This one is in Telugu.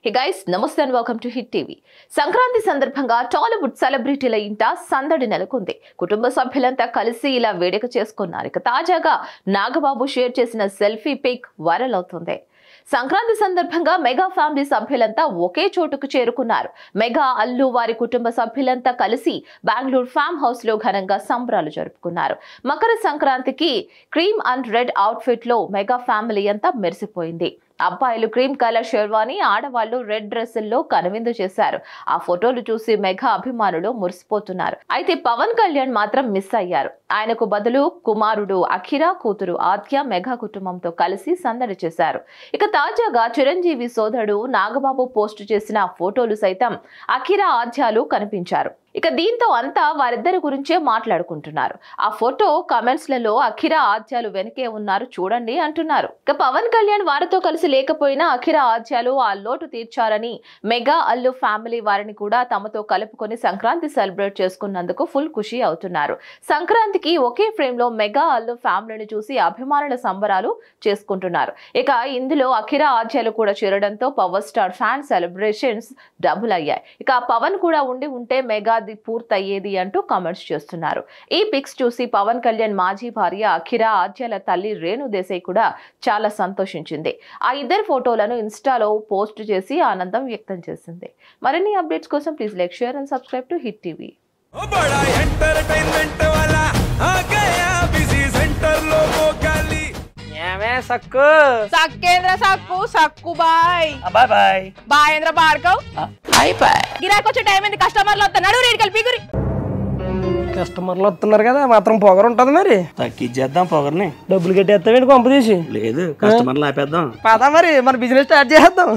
Hey guys, namaste and welcome to Hit TV. Sankranti సందర్భంగా టాలీవుడ్ సెలబ్రిటీల ఇంట సందడి నెలకొంది. కుటుంబ సభ్యులంతా కలిసి ఇలా వేడుక చేసుకున్నారు. ఇక తాజాగా నాగబాబు షేర్ చేసిన సెల్ఫీ పిక్ వైరల్ అవుతుంది. సంక్రాంతి సందర్భంగా మెగా ఫ్యామిలీ సభ్యులంతా ఒకే చోటుకు చేరుకున్నారు. మెగా అల్లు వారి కుటుంబ సభ్యులంతా కలిసి బెంగళూరు ఫామ్ హౌస్ లో ఘనంగా సంబరాలు జరుపుకున్నారు. మకర సంక్రాంతికి క్రీమ్ అండ్ రెడ్ అవుట్ఫిట్ లో మెగా ఫ్యామిలీ అంతా మెరిసిపోయింది. అబ్బాయిలు క్రీమ్ కలర్ షెర్వానీ, ఆడవాళ్లు రెడ్ డ్రెస్సుల్లో కనువిందు చేశారు. ఆ ఫోటోలు చూసి మెగా అభిమానులు మురిసిపోతున్నారు. అయితే పవన్ కళ్యాణ్ మాత్రం మిస్ అయ్యారు. ఆయనకు బదులు కుమారుడు అఖిరా, కూతురు ఆద్య మెగా కుటుంబంతో కలిసి సందడి చేశారు. ఇక తాజాగా చిరంజీవి సోదరుడు నాగబాబు పోస్ట్ చేసిన ఫోటోలు సైతం అఖిరా, ఆద్యాలు కనిపించారు. ఇక దీంతో అంతా వారిద్దరి గురించే మాట్లాడుకుంటున్నారు. ఆ ఫోటో కామెంట్స్లలో అఖిరా, ఆద్యాలు వెనకే ఉన్నారు చూడండి అంటున్నారు. ఇక పవన్ కళ్యాణ్ వారితో కలిసి లేకపోయినా అఖిరా, ఆద్యాలు ఆ లోటు తీర్చారని మెగా అల్లు ఫ్యామిలీ వారిని కూడా తమతో కలుపుకొని సంక్రాంతి సెలబ్రేట్ చేసుకున్నందుకు ఫుల్ ఖుషి అవుతున్నారు. సంక్రాంతికి ఒకే ఫ్రేమ్ లో మెగా అల్లు ఫ్యామిలీని చూసి అభిమానుల సంబరాలు చేసుకుంటున్నారు. ఇక ఇందులో అఖిరా, ఆద్యాలు కూడా చేరడంతో power star fan celebrations double అయ్యాయి. ఇక పవన్ కూడా ఉంటే మెగా పూర్తయ్యేది అంటూ కామెంట్స్ చేస్తున్నారు. ఈ పిక్స్ చూసి పవన్ కళ్యాణ్ మాజీ భార్య అఖిరా, ఆద్యాల తల్లి రేణు దేశాయ్ కూడా చాలా సంతోషించింది. ఆ ఇద్దరు ఫోటోలను ఇన్స్టాలో పోస్ట్ చేసి ఆనందం వ్యక్తం చేసింది. మరిన్ని అప్డేట్స్ కోసం please like, share and subscribe to Hit TV. సక్కు సక్కేంద్ర సక్కు సక్కు బాయ్ బాయ్ బాయ్ బాయేంద్ర భార్గవ్ బాయ్ బాయ్. గిరాకి వచ్చే టైం ఏంది? కస్టమర్లు వస్తున్నాడు, రేటు కలిపి కస్టమర్లు వస్తున్నారు కదా, మాత్రం పొగరు ఉంటది. మరి తగ్గించేద్దాం పొగర్ని. డబ్బులు కట్టేస్తామేంటి కొంప తీసి? లేదు, కస్టమర్లు ఆపేద్దాం. పదా మరి మన బిజినెస్ స్టార్ట్ చేద్దాం.